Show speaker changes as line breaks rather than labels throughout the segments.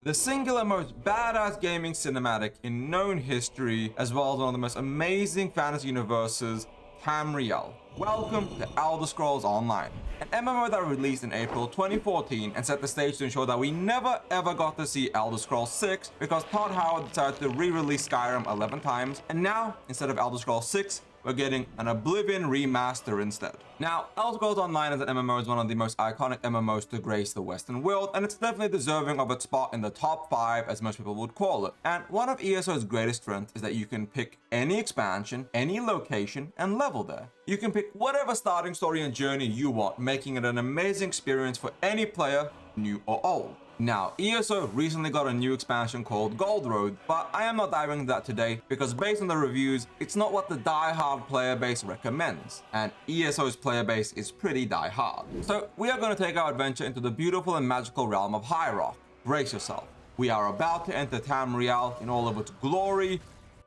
The singular most badass gaming cinematic in known history, as well as one of the most amazing fantasy universes, Tamriel. Welcome to Elder Scrolls Online, an MMO that released in April 2014 and set the stage to ensure that we never ever got to see Elder Scrolls 6 because Todd Howard decided to re-release Skyrim 11 times, and now, instead of Elder Scrolls 6, we're getting an Oblivion remaster instead. Now, Elder Scrolls Online as an MMO is one of the most iconic MMOs to grace the Western world, and it's definitely deserving of its spot in the top 5, as most people would call it. And one of ESO's greatest strengths is that you can pick any expansion, any location, and level there. You can pick whatever starting story and journey you want, making it an amazing experience for any player, new or old. Now, ESO recently got a new expansion called Gold Road, but I am not diving into that today because based on the reviews, it's not what the die-hard player base recommends, and ESO's player base is pretty die-hard. So we are going to take our adventure into the beautiful and magical realm of High Rock. Brace yourself. We are about to enter Tamriel in all of its glory,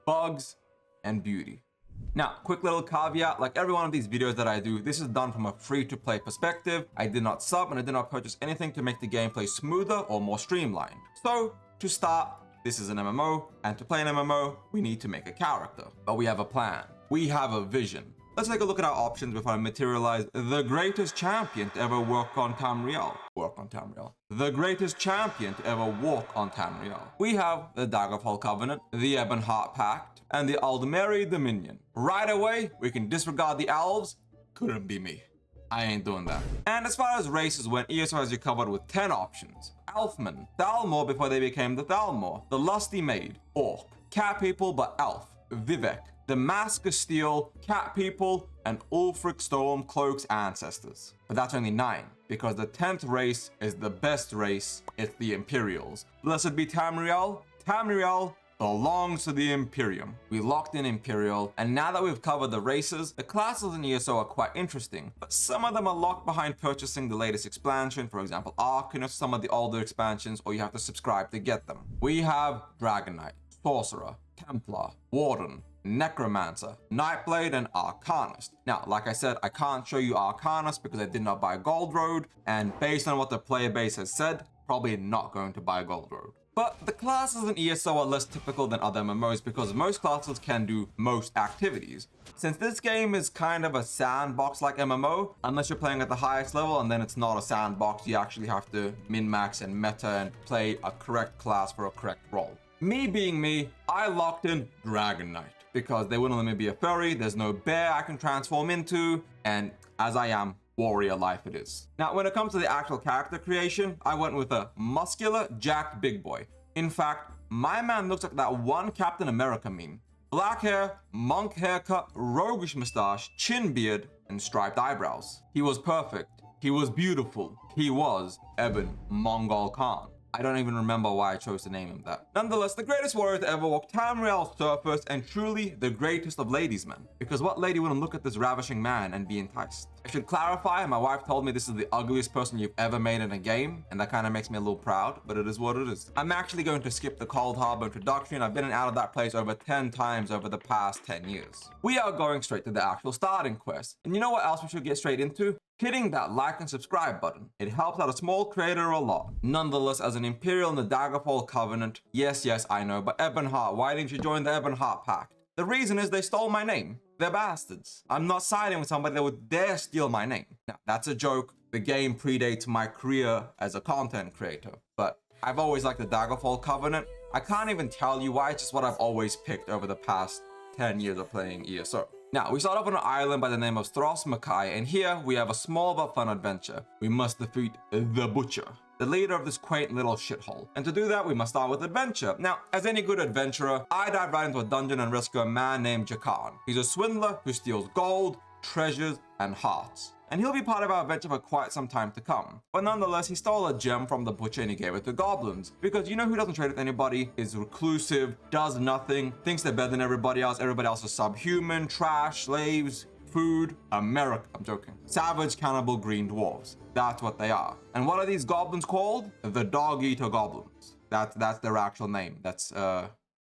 bugs, and beauty. Now, quick little caveat, like every one of these videos that I do, this is done from a free-to-play perspective. I did not sub and I did not purchase anything to make the gameplay smoother or more streamlined. So, to start, this is an MMO, and to play an MMO, we need to make a character. But we have a plan. We have a vision. Let's take a look at our options before I materialize the greatest champion to ever work on Tamriel. The greatest champion to ever walk on Tamriel. We have the Daggerfall Covenant, the Ebonheart Pact, and the Aldmeri Dominion. Right away, we can disregard the elves. Couldn't be me. I ain't doing that. And as far as races went, ESO has you covered with 10 options. Elfman, Thalmor before they became the Thalmor, the Lusty Maid, Orc, Cat People but Elf, Vivek, the Mask of Steel, Cat People, and Ulfric Stormcloak's ancestors. But that's only 9, because the 10th race is the best race, it's the Imperials. Blessed be Tamriel. Tamriel belongs to the Imperium. We locked in Imperial, and now that we've covered the races, the classes in ESO are quite interesting, but some of them are locked behind purchasing the latest expansion, for example Arcanist, some of the older expansions, or you have to subscribe to get them. We have Dragon Knight, Sorcerer, Templar, Warden, Necromancer, Nightblade, and Arcanist. Now, like I said, I can't show you Arcanist because I did not buy Gold Road, and based on what the player base has said, probably not going to buy Gold Road. But the classes in ESO are less typical than other MMOs because most classes can do most activities. Since this game is kind of a sandbox-like MMO, unless you're playing at the highest level, and then it's not a sandbox, you actually have to min-max and meta and play a correct class for a correct role. Me being me, I locked in Dragon Knight because they wouldn't let me be a furry, there's no bear I can transform into, and as I am, warrior life it is. Now, when it comes to the actual character creation, I went with a muscular, jacked big boy. In fact, my man looks like that one Captain America meme. Black hair, monk haircut, roguish mustache, chin beard, and striped eyebrows. He was perfect. He was beautiful. He was Ebon Mongol Khan. I don't even remember why I chose to name him that. Nonetheless, the greatest warrior to ever walk Tamriel's surface, and truly the greatest of ladies' men. Because what lady wouldn't look at this ravishing man and be enticed? I should clarify, my wife told me this is the ugliest person you've ever made in a game, and that kind of makes me a little proud, but it is what it is. I'm actually going to skip the Cold Harbor introduction. I've been in and out of that place over 10 times over the past 10 years. We are going straight to the actual starting quest. And you know what else we should get straight into? Hitting that like and subscribe button. It helps out a small creator a lot. Nonetheless, as an Imperial in the Daggerfall Covenant, yes, I know, but Ebonheart, why didn't you join the Ebonheart Pact? The reason is they stole my name. They're bastards. I'm not siding with somebody that would dare steal my name. Now, that's a joke. The game predates my career as a content creator, but I've always liked the Daggerfall Covenant. I can't even tell you why, it's just what I've always picked over the past 10 years of playing ESO. Now, we start off on an island by the name of Thros Makai, and here we have a small but fun adventure. We must defeat the Butcher, the leader of this quaint little shithole. And to do that, we must start with adventure. Now, as any good adventurer, I dive right into a dungeon and rescue a man named Jakan. He's a swindler who steals gold, treasures, and hearts. And he'll be part of our adventure for quite some time to come. But nonetheless, he stole a gem from the butcher and he gave it to goblins. Because you know who doesn't trade with anybody, is reclusive, does nothing, thinks they're better than everybody else is subhuman, trash, slaves, food, America, I'm joking. Savage, cannibal, green dwarves. That's what they are. And what are these goblins called? The Dog-Eater Goblins. That's their actual name. That's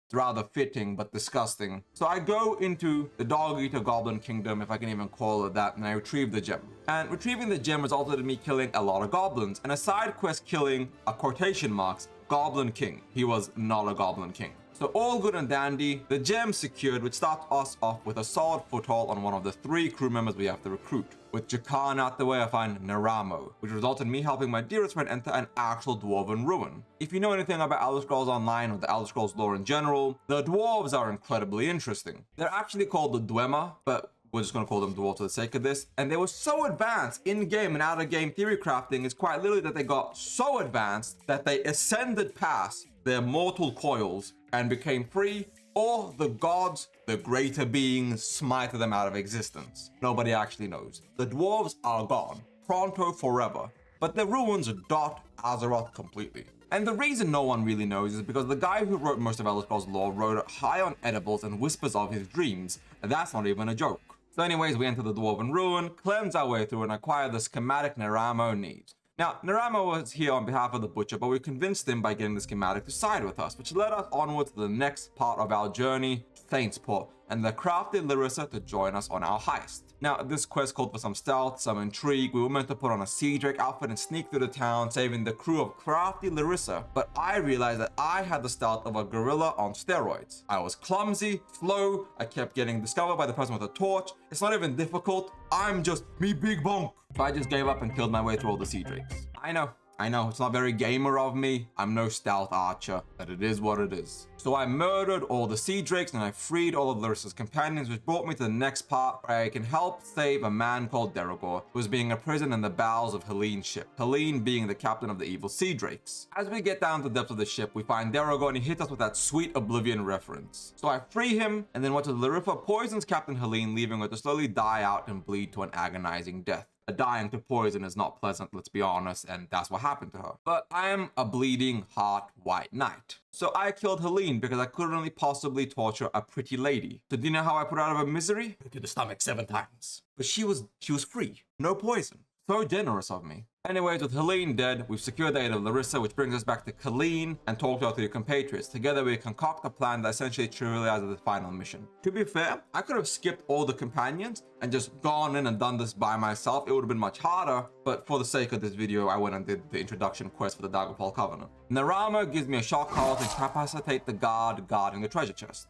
It's rather fitting, but disgusting. So I go into the Dog-Eater Goblin Kingdom, if I can even call it that, and I retrieve the gem. And retrieving the gem resulted in me killing a lot of goblins, and a side quest killing, quotation marks, Goblin King. He was not a Goblin King. So all good and dandy, the gem secured, which starts us off with a solid foothold on one of the 3 crew members we have to recruit. With Jakan out the way, I find Naramo, which resulted in me helping my dearest friend enter an actual dwarven ruin. If you know anything about Elder Scrolls Online or the Elder Scrolls lore in general, the dwarves are incredibly interesting. They're actually called the Dwemer, but we're just going to call them dwarves for the sake of this. And they were so advanced in-game and out-of-game theory crafting is quite literally that they got so advanced that they ascended past their mortal coils and became free, or the gods, the greater beings, smited them out of existence. Nobody actually knows. The dwarves are gone, pronto forever, but their ruins dot Azeroth completely. And the reason no one really knows is because the guy who wrote most of Elder Scrolls lore wrote it high on edibles and whispers of his dreams, and that's not even a joke. So anyways, we enter the dwarven ruin, cleanse our way through, and acquire the schematic Naramo needs. Now, Naramo was here on behalf of the Butcher, but we convinced him by getting the schematic to side with us, which led us onward to the next part of our journey, Saintsport, and the crafted Larissa to join us on our heist. Now, this quest called for some stealth, some intrigue. We were meant to put on a Sea Drake outfit and sneak through the town, saving the crew of crafty Larissa, but I realized that I had the stealth of a gorilla on steroids. I was clumsy, slow, I kept getting discovered by the person with a torch. It's not even difficult, I'm just me big bonk. So I just gave up and killed my way through all the Sea Drakes. I know, it's not very gamer of me. I'm no stealth archer, but it is what it is. So I murdered all the Sea Drakes and I freed all of Larissa's companions, which brought me to the next part where I can help save a man called Derogor, who was being imprisoned in the bowels of Helene's ship. Helene being the captain of the evil Sea Drakes. As we get down to the depths of the ship, we find Derogor and he hits us with that sweet Oblivion reference. So I free him and then watch as Larissa poisons Captain Helene, leaving her to slowly die out and bleed to an agonizing death. Dying to poison is not pleasant, let's be honest, and that's what happened to her. But I am a bleeding heart white knight. So I killed Helene because I couldn't really possibly torture a pretty lady. So do you know how I put her out of her misery? To the stomach 7 times. But she was free. No poison. So generous of me. Anyways, with Helene dead, we've secured the aid of Larissa, which brings us back to Colleen and talk to our 3 compatriots. Together we concoct a plan that essentially trivializes the final mission. To be fair, I could have skipped all the companions and just gone in and done this by myself. It would have been much harder, but for the sake of this video, I went and did the introduction quest for the Daggerfall Covenant. Narama gives me a shock health and capacitate the guard guarding the treasure chest.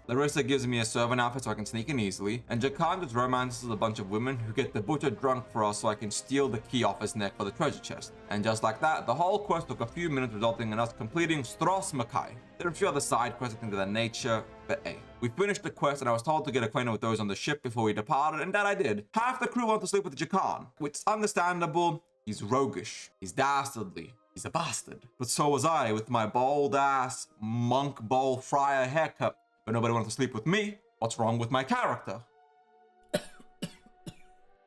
Larissa gives me a servant outfit so I can sneak in easily, and Jakan just romances a bunch of women who get the Butcher drunk for us so I can steal the key off his neck for the treasure chest. And just like that, the whole quest took a few minutes, resulting in us completing Stros Makai. There are a few other side quests and things of that nature, but hey. We finished the quest and I was told to get acquainted with those on the ship before we departed, and that I did. Half the crew want to sleep with Jakan, which is understandable. He's roguish, he's dastardly, he's a bastard. But so was I, with my bold ass monk bowl friar haircut. But nobody wanted to sleep with me. What's wrong with my character?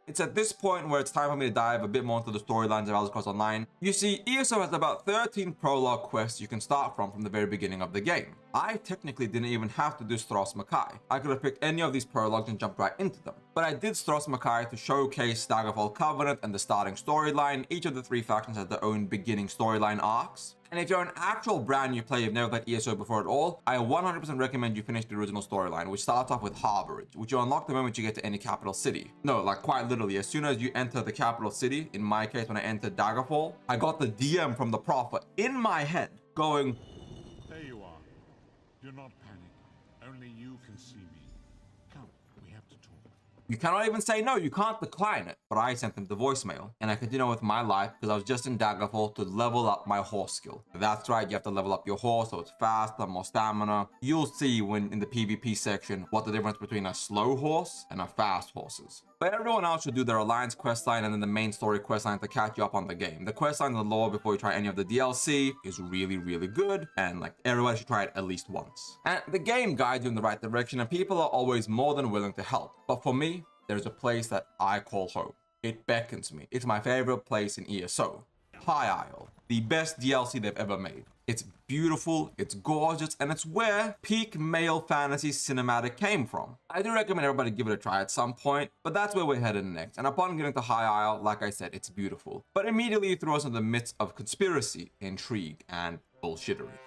It's at this point where it's time for me to dive a bit more into the storylines of Elder Scrolls Online. You see, ESO has about 13 prologue quests you can start from the very beginning of the game. I technically didn't even have to do Stros Makai. I could have picked any of these prologues and jumped right into them. But I did Stros Makai to showcase Daggerfall Covenant and the starting storyline. Each of the 3 factions has their own beginning storyline arcs. And if you're an actual brand new player, you've never played ESO before at all, I 100% recommend you finish the original storyline, which starts off with Harborage, which you unlock the moment you get to any capital city. No, like quite literally, as soon as you enter the capital city, in my case when I entered Daggerfall, I got the DM from the prophet in my head going,
"There you are. Do not panic. Only you can see me. Come, we have to talk."
You cannot even say no, you can't decline it. But I sent him the voicemail, and I continued with my life because I was just in Daggerfall to level up my horse skill. That's right, you have to level up your horse so it's faster, more stamina. You'll see when in the PvP section what the difference between a slow horse and a fast horse is. But everyone else should do their Alliance questline and then the main story questline to catch you up on the game. The questline and the lore before you try any of the DLC is really, really good, and like everybody should try it at least once. And the game guides you in the right direction, and people are always more than willing to help. But for me, there's a place that I call home. It beckons me. It's my favorite place in ESO. High Isle, the best DLC they've ever made. It's beautiful, it's gorgeous, and it's where peak male fantasy cinematic came from. I do recommend everybody give it a try at some point, but that's where we're headed next. And upon getting to High Isle, like I said, it's beautiful. But immediately you throw us in the midst of conspiracy, intrigue, and bullshittery.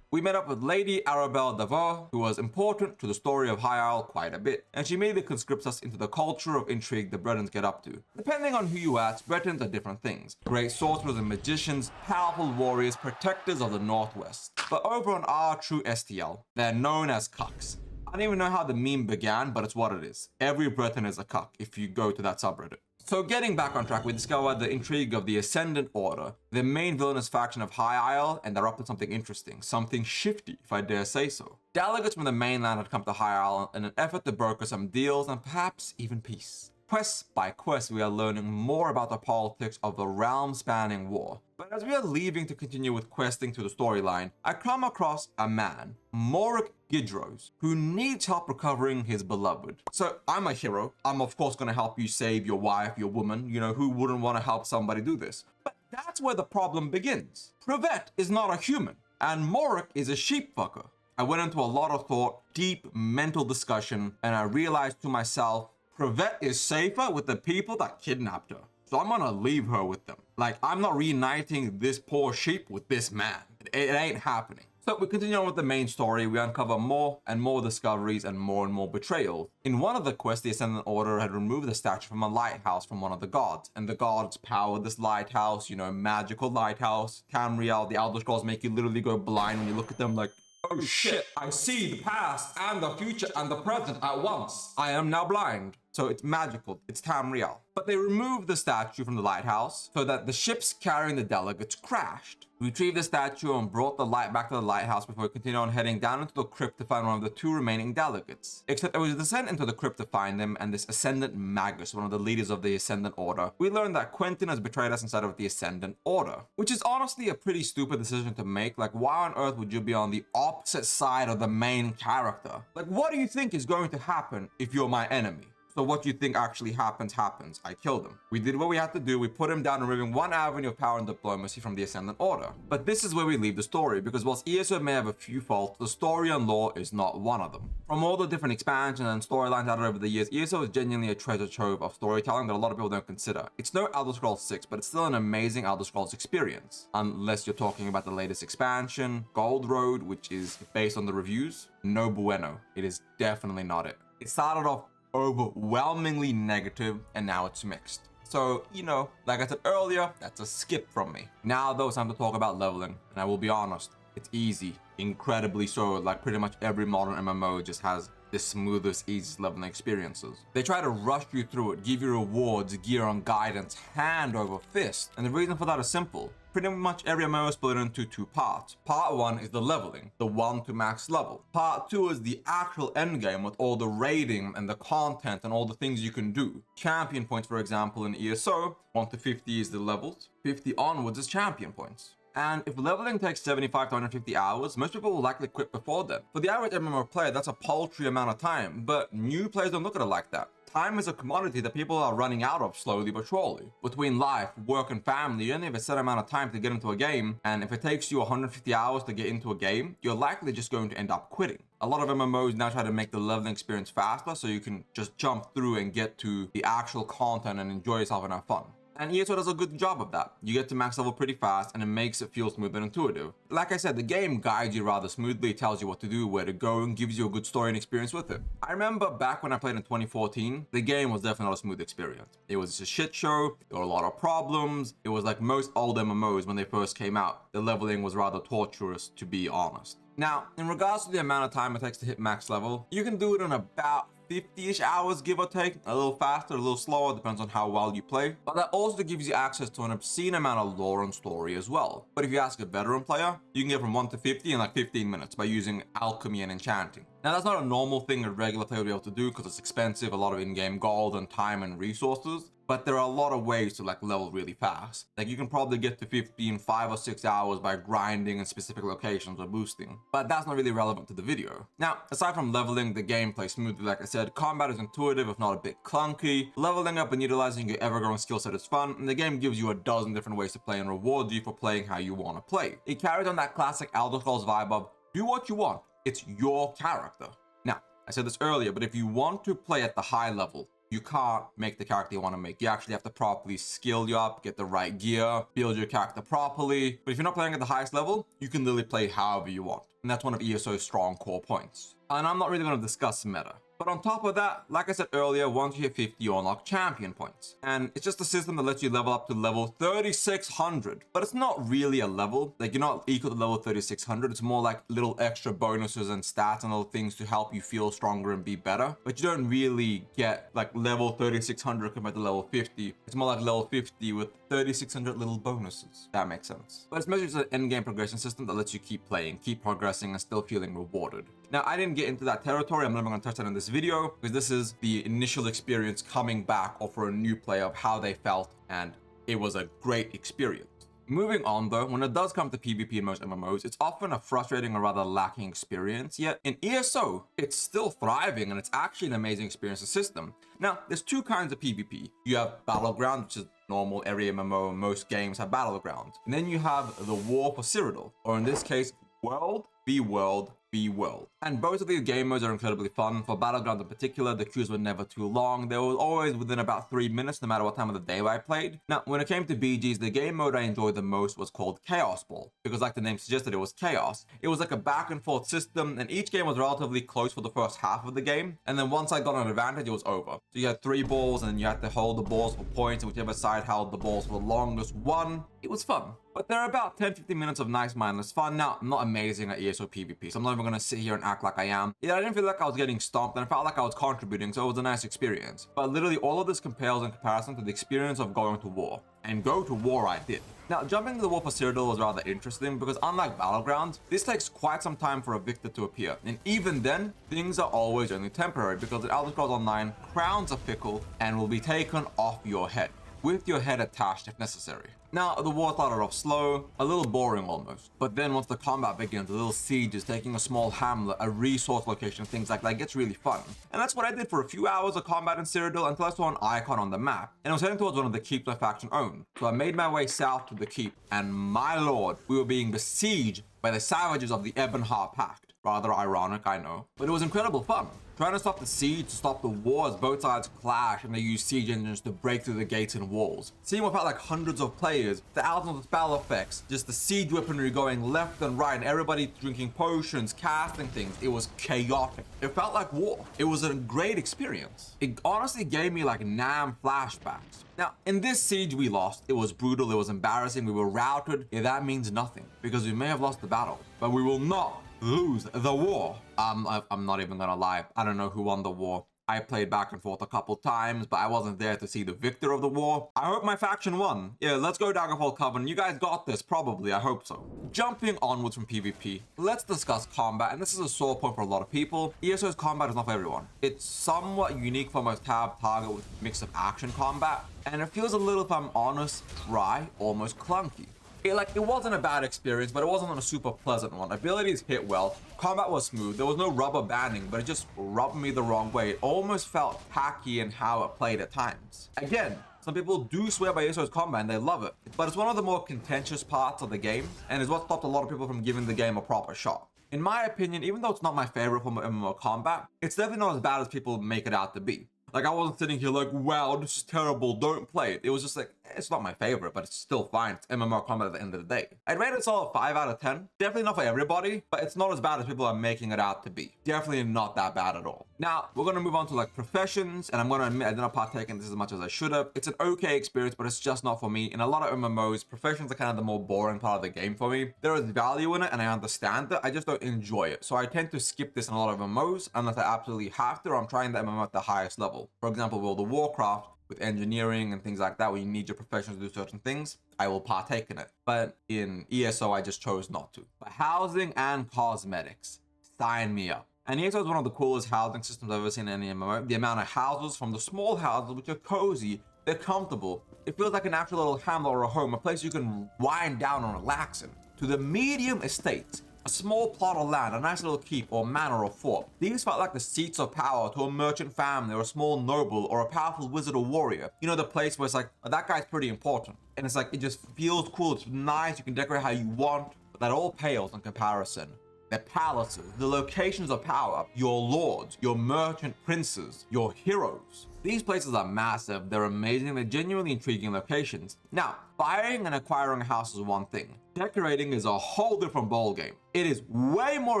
We met up with Lady Arabelle Davor, who was important to the story of High Isle quite a bit, and she immediately conscripts us into the culture of intrigue the Bretons get up to. Depending on who you ask, Bretons are different things. Great sorcerers and magicians, powerful warriors, protectors of the Northwest. But over on our true STL, they're known as cucks. I don't even know how the meme began, but it's what it is. Every Breton is a cuck if you go to that subreddit. So getting back on track, we discovered the intrigue of the Ascendant Order, the main villainous faction of High Isle, and they're up to something interesting, something shifty, if I dare say so. Delegates from the mainland had come to High Isle in an effort to broker some deals and perhaps even peace. Quest by quest, we are learning more about the politics of the realm-spanning war. But as we are leaving to continue with questing to the storyline, I come across a man, Morik Gidros, who needs help recovering his beloved. So I'm a hero. I'm of course going to help you save your wife, your woman. You know, who wouldn't want to help somebody do this? But that's where the problem begins. Privet is not a human, and Morik is a sheep fucker. I went into a lot of thought, deep mental discussion, and I realized to myself, Privet is safer with the people that kidnapped her. So I'm gonna leave her with them. Like, I'm not reuniting this poor sheep with this man. It ain't happening. So we continue on with the main story. We uncover more and more discoveries and more betrayals. In one of the quests, the Ascendant Order had removed the statue from a lighthouse from one of the gods. And the gods powered this lighthouse, you know, magical lighthouse. Tamriel, the Elder Scrolls make you literally go blind when you look at them like, oh shit, I see the past and the future and the present at once. I am now blind. So it's magical, it's Tamriel. But they removed the statue from the lighthouse so that the ships carrying the delegates crashed. We retrieved the statue and brought the light back to the lighthouse before we continued on heading down into the crypt to find one of the two remaining delegates. Except it was a descent into the crypt to find them and this Ascendant Magus, one of the leaders of the Ascendant Order. We learned that Quentin has betrayed us inside of the Ascendant Order, which is honestly a pretty stupid decision to make. Like, why on earth would you be on the opposite side of the main character? Like, what do you think is going to happen if you're my enemy? So what you think actually happens. I killed him. We did what we had to do. We put him down, removing one avenue of power and diplomacy from the Ascendant Order. But this is where we leave the story, because whilst ESO may have a few faults, the story and lore is not one of them. From all the different expansions and storylines added over the years, ESO is genuinely a treasure trove of storytelling that a lot of people don't consider. It's no Elder Scrolls 6, but it's still an amazing Elder Scrolls experience. Unless you're talking about the latest expansion, Gold Road, which is based on the reviews. No bueno. It is definitely not it. It started off overwhelmingly negative and now it's mixed. So, you know, like I said earlier, that's a skip from me. Now though, it's time to talk about leveling, and I will be honest, it's easy, incredibly so. Like pretty much every modern MMO just has the smoothest, easiest leveling experiences. They try to rush you through it, give you rewards, gear and guidance, hand over fist, and the reason for that is simple. Pretty much every MMO is split into two parts. Part 1 is the leveling, the 1 to max level. Part 2 is the actual endgame with all the raiding and the content and all the things you can do. Champion points, for example, in ESO, 1 to 50 is the levels, 50 onwards is champion points. And if leveling takes 75 to 150 hours, most people will likely quit before then. For the average MMO player, that's a paltry amount of time, but new players don't look at it like that. Time is a commodity that people are running out of slowly but surely. Between life, work, and family, you only have a set amount of time to get into a game, and if it takes you 150 hours to get into a game, you're likely just going to end up quitting. A lot of MMOs now try to make the leveling experience faster so you can just jump through and get to the actual content and enjoy yourself and have fun. And ESO does a good job of that. You get to max level pretty fast and it makes it feel smooth and intuitive. Like I said, the game guides you rather smoothly, tells you what to do, where to go, and gives you a good story and experience with it. I remember back when I played in 2014, the game was definitely not a smooth experience. It was a shit show, there were a lot of problems. It was like most old MMOs when they first came out. The leveling was rather torturous, to be honest. Now, in regards to the amount of time it takes to hit max level, you can do it in about 50-ish hours, give or take. A little faster, a little slower, depends on how well you play. But that also gives you access to an obscene amount of lore and story as well. But if you ask a veteran player, you can get from 1 to 50 in like 15 minutes by using alchemy and enchanting. Now that's not a normal thing a regular player would be able to do because it's expensive, a lot of in-game gold and time and resources. But there are a lot of ways to like level really fast. Like you can probably get to 50 in 5 or 6 hours by grinding in specific locations or boosting. But that's not really relevant to the video. Now, aside from leveling, the game plays smoothly. Like I said, combat is intuitive if not a bit clunky. Leveling up and utilizing your ever-growing skill set is fun, and the game gives you a dozen different ways to play and rewards you for playing how you want to play. It carries on that classic Elder Scrolls vibe of do what you want. It's your character. Now, I said this earlier, but if you want to play at the high level, you can't make the character you want to make. You actually have to properly skill you up, get the right gear, build your character properly. But if you're not playing at the highest level, you can literally play however you want. And that's one of ESO's strong core points. And I'm not really going to discuss meta. But on top of that, like I said earlier, once you hit 50, you unlock champion points. And it's just a system that lets you level up to level 3600. But it's not really a level. Like, you're not equal to level 3600. It's more like little extra bonuses and stats and little things to help you feel stronger and be better. But you don't really get like level 3600 compared to level 50. It's more like level 50 with 3600 little bonuses. That makes sense. But it's mostly just an end-game progression system that lets you keep playing, keep progressing, and still feeling rewarded. Now, I didn't get into that territory. I'm never going to touch that in this video because this is the initial experience coming back or for a new player of how they felt, and it was a great experience. Moving on though, when it does come to PvP in most MMOs, it's often a frustrating or rather lacking experience, yet in ESO, it's still thriving and it's actually an amazing experience and system. Now, there's two kinds of PvP. You have Battleground, which is normal, every MMO, most games have Battleground. And then you have the War for Cyrodiil, or in this case, World v World v World. And both of these game modes are incredibly fun. For Battleground in particular, the queues were never too long. They were always within about 3 minutes, no matter what time of the day I played. Now, when it came to BGs, the game mode I enjoyed the most was called Chaos Ball, because like the name suggested, it was chaos. It was like a back and forth system, and each game was relatively close for the first half of the game. And then once I got an advantage, it was over. So you had 3 balls, and you had to hold the balls for points, and whichever side held the balls for the longest won. It was fun. But there are about 10-15 minutes of nice mindless fun. Now, I'm not amazing at ESO PvP, so I'm not even gonna sit here and act like I am. Yeah, I didn't feel like I was getting stomped, and I felt like I was contributing, so it was a nice experience. But literally all of this compels in comparison to the experience of going to war. And go to war I did. Now, jumping into the War for Cyrodiil was rather interesting because unlike Battlegrounds, this takes quite some time for a victor to appear. And even then, things are always only temporary because in Elder Scrolls Online, crowns are fickle and will be taken off your head, with your head attached if necessary. Now, the war started off slow, a little boring almost, but then once the combat begins, a little sieges, taking a small hamlet, a resource location, things like that gets really fun. And that's what I did for a few hours of combat in Cyrodiil until I saw an icon on the map, and I was heading towards one of the keeps my faction owned. So I made my way south to the keep, and my lord, we were being besieged by the savages of the Ebonheart Pact. Rather ironic, I know, but it was incredible fun. Trying to stop the siege, to stop the war as both sides clash and they use siege engines to break through the gates and walls. Seeing what felt like hundreds of players, thousands of spell effects, just the siege weaponry going left and right, and everybody drinking potions, casting things. It was chaotic. It felt like war. It was a great experience. It honestly gave me like Nam flashbacks. Now, in this siege we lost. It was brutal, it was embarrassing, we were routed. Yeah, that means nothing, because we may have lost the battle, but we will not lose the war. I'm not even gonna lie. I don't know who won the war. I played back and forth a couple times, but I wasn't there to see the victor of the war. I hope my faction won. Yeah, let's go Daggerfall Covenant. You guys got this, probably. I hope so. Jumping onwards from PvP, let's discuss combat, and this is a sore point for a lot of people. ESO's combat is not for everyone. It's somewhat unique for most tab target with a mix of action combat, and it feels a little, if I'm honest, dry, almost clunky. It wasn't a bad experience, but it wasn't a super pleasant one. Abilities hit well, combat was smooth, there was no rubber banding, but it just rubbed me the wrong way. It almost felt tacky in how it played at times. Again, some people do swear by ESO's combat and they love it, but it's one of the more contentious parts of the game, and is what stopped a lot of people from giving the game a proper shot. In my opinion, even though it's not my favorite form of MMO combat, it's definitely not as bad as people make it out to be. Like, I wasn't sitting here like, wow, this is terrible, don't play it. It was just like, it's not my favorite, but it's still fine. It's MMO combat at the end of the day. I'd rate it a solid 5 out of 10. Definitely not for everybody, but it's not as bad as people are making it out to be. Definitely not that bad at all. Now, we're gonna move on to like professions, and I'm gonna admit I did not partake in this as much as I should have. It's an okay experience, but it's just not for me. In a lot of MMOs, professions are kind of the more boring part of the game for me. There is value in it, and I understand it. I just don't enjoy it. So I tend to skip this in a lot of MMOs, unless I absolutely have to, or I'm trying the MMO at the highest level. For example, World of Warcraft, with engineering and things like that, where you need your professions to do certain things, I will partake in it. But in ESO, I just chose not to. But housing and cosmetics, sign me up. And ESO is one of the coolest housing systems I've ever seen in any MMO. The amount of houses, from the small houses, which are cozy, they're comfortable. It feels like an actual little hamlet or a home, a place you can wind down and relax in, to the medium estates. A small plot of land, a nice little keep or manor or fort. These felt like the seats of power to a merchant family or a small noble or a powerful wizard or warrior. You know, the place where it's like, oh, that guy's pretty important. And it's like, it just feels cool, it's nice, you can decorate how you want, but that all pales in comparison their palaces, the locations of power, your lords, your merchant princes, your heroes. These places are massive, they're amazing, they're genuinely intriguing locations. Now, buying and acquiring a house is one thing. Decorating is a whole different ballgame. It is way more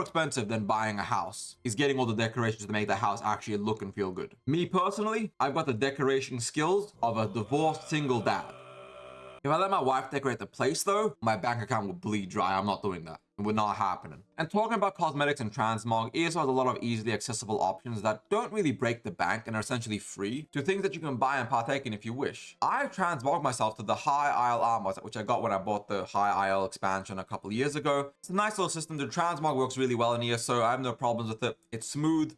expensive than buying a house, is getting all the decorations to make the house actually look and feel good. Me personally, I've got the decoration skills of a divorced single dad. If I let my wife decorate the place though, my bank account will bleed dry. I'm not doing that. It would not happening. And talking about cosmetics and transmog, ESO has a lot of easily accessible options that don't really break the bank and are essentially free to things that you can buy and partake in if you wish. I transmogged myself to the High Isle armor, which I got when I bought the High Isle expansion a couple of years ago. It's a nice little system. The transmog works really well in ESO. I have no problems with it. It's smooth.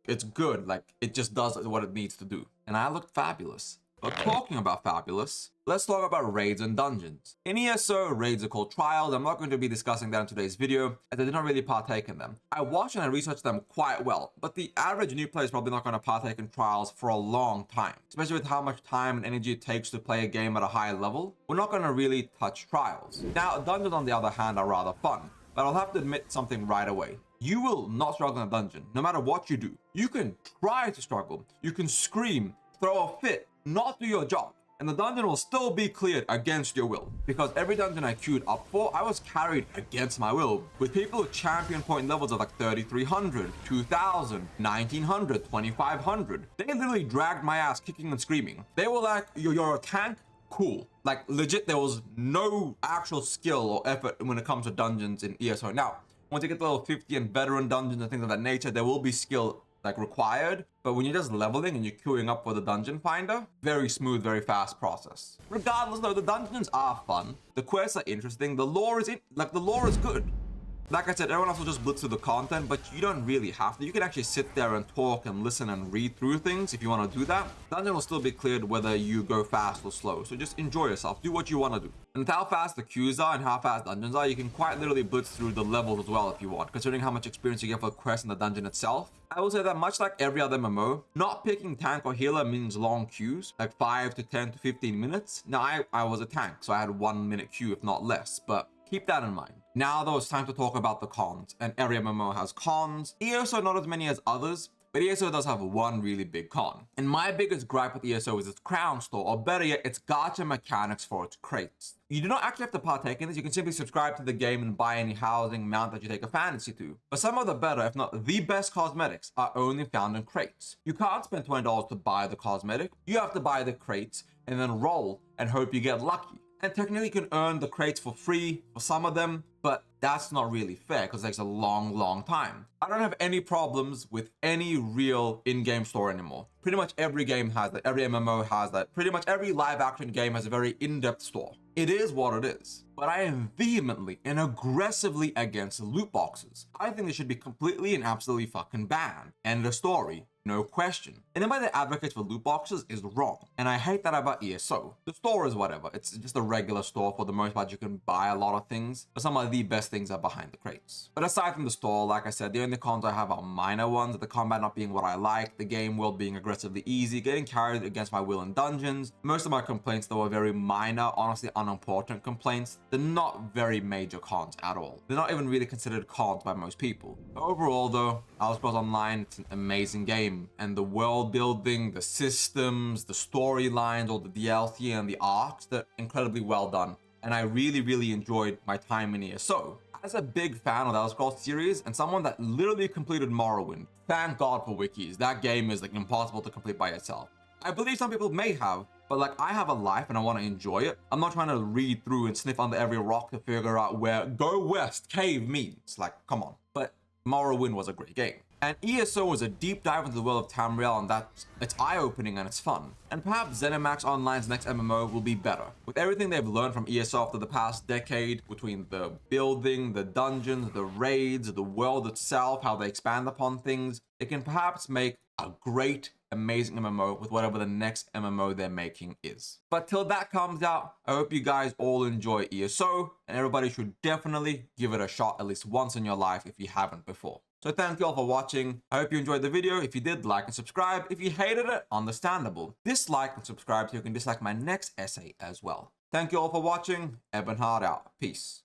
It's good. Like, it just does what it needs to do. And I looked fabulous. But talking about fabulous, let's talk about raids and dungeons. In ESO, raids are called trials. I'm not going to be discussing that in today's video, as I did not really partake in them. I watched and I researched them quite well, but the average new player is probably not going to partake in trials for a long time, especially with how much time and energy it takes to play a game at a high level. We're not going to really touch trials. Now, dungeons on the other hand are rather fun, but I'll have to admit something right away. You will not struggle in a dungeon, no matter what you do. You can try to struggle, you can scream, throw a fit, not do your job, and the dungeon will still be cleared against your will. Because every dungeon I queued up for, I was carried against my will, with people with champion point levels of like 3,300, 2,000, 1,900, 2,500. They literally dragged my ass kicking and screaming. They were like, you're a tank? Cool. Like, legit, there was no actual skill or effort when it comes to dungeons in ESO. Now, once you get the level 50 and veteran dungeons and things of that nature, there will be skill like required, but when you're just leveling and you're queuing up for the dungeon finder, very smooth, very fast process. Regardless though, the dungeons are fun, the quests are interesting, the lore is good. Like I said, everyone else will just blitz through the content, but you don't really have to. You can actually sit there and talk and listen and read through things if you want to do that. Dungeon will still be cleared whether you go fast or slow, so just enjoy yourself, do what you want to do. And with how fast the queues are and how fast dungeons are, you can quite literally blitz through the levels as well if you want, considering how much experience you get for the quest in the dungeon itself. I will say that much like every other MMO, not picking tank or healer means long queues, like 5 to 10 to 15 minutes. Now I was a tank, so I had 1 minute queue if not less, but keep that in mind. Now though, it's time to talk about the cons, and every MMO has cons. ESO not as many as others, but ESO does have one really big con. And my biggest gripe with ESO is its crown store, or better yet, its gacha mechanics for its crates. You do not actually have to partake in this, you can simply subscribe to the game and buy any housing mount that you take a fancy to. But some of the better, if not the best cosmetics are only found in crates. You can't spend $20 to buy the cosmetic, you have to buy the crates and then roll and hope you get lucky. And technically you can earn the crates for free for some of them, but that's not really fair because it takes a long time. I don't have any problems with any real in-game store anymore. Pretty much every game has that, every MMO has that, pretty much every live action game has a very in-depth store. It is what it is. But I am vehemently and aggressively against loot boxes. I think they should be completely and absolutely fucking banned. End of story. No question. Anybody that advocates for loot boxes is wrong, and I hate that about ESO. The store is whatever, it's just a regular store for the most part. You can buy a lot of things, but some of the best things are behind the crates. But aside from the store, like I said, the only cons I have are minor ones, the combat not being what I like, the game world being aggressively easy, getting carried against my will in dungeons. Most of my complaints though are very minor, honestly unimportant complaints. They're not very major cons at all. They're not even really considered cons by most people. Overall though, Elder Scrolls Online, it's an amazing game, and the world building, the systems, the storylines, all the DLC and the arcs, they're incredibly well done. And I really enjoyed my time in ESO. As a big fan of the Elder Scrolls series and someone that literally completed Morrowind, thank God for wikis. That game is like impossible to complete by itself. I believe some people may have, but like I have a life and I want to enjoy it. I'm not trying to read through and sniff under every rock to figure out where go west cave means. Like, come on. But Morrowind was a great game. And ESO was a deep dive into the world of Tamriel, and it's eye-opening and it's fun. And perhaps ZeniMax Online's next MMO will be better. With everything they've learned from ESO after the past decade, between the building, the dungeons, the raids, the world itself, how they expand upon things, it can perhaps make a great, amazing MMO with whatever the next MMO they're making is. But till that comes out, I hope you guys all enjoy ESO, and everybody should definitely give it a shot at least once in your life if you haven't before. So thank you all for watching. I hope you enjoyed the video. If you did, like and subscribe. If you hated it, understandable. Dislike and subscribe so you can dislike my next essay as well. Thank you all for watching. Ebonhard out. Peace.